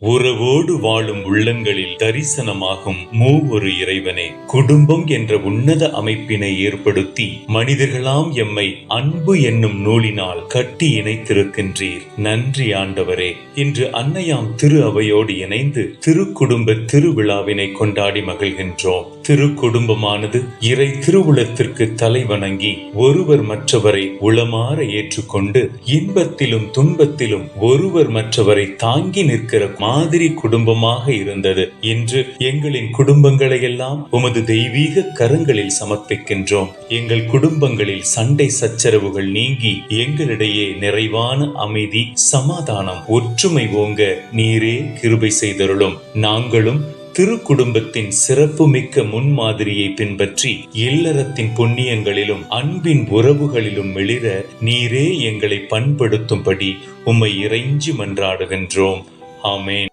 உறவோடு வாழும் உள்ளங்களில் தரிசனமாகும் மூவொரு இறைவனே, குடும்பம் என்ற உன்னத அமைப்பினை ஏற்படுத்தி மனிதர்களாம் எம்மை அன்பு என்னும் நூலினால் கட்டி இணைத்திருக்கின்றீர். நன்றி ஆண்டவரே. இன்று அன்னையாம் திரு அவையோடு இணைந்து திருக்குடும்ப திருவிழாவினை கொண்டாடி மகிழ்கின்றோம். திருக்குடும்பமானது இறை திருவுளத்திற்கு தலை வணங்கி ஒருவர் மற்றவரை உளமாற ஏற்றுக்கொண்டு இன்பத்திலும் துன்பத்திலும் ஒருவர் மற்றவரை தாங்கி நிற்கிற மாதிரி குடும்பமாக இருந்தது. இன்று எங்களின் குடும்பங்களை எல்லாம் உமது தெய்வீக கரங்களில் சமர்ப்பிக்கின்றோம். எங்கள் குடும்பங்களில் சண்டை சச்சரவுகள் நீங்கி எங்களிடையே நிறைவான அமைதி, சமாதானம், ஒற்றுமை ஓங்க நீரே கிருபை செய்தருளும். நாங்களும் திருக்குடும்பத்தின் சிறப்புமிக்க முன்மாதிரியை பின்பற்றி இல்லறத்தின் புண்ணியங்களிலும் அன்பின் உறவுகளிலும் மிளிர நீரே எங்களை பண்படுத்தும்படி உம்மை இறைஞ்சி மன்றாடுகின்றோம். ஆமென்.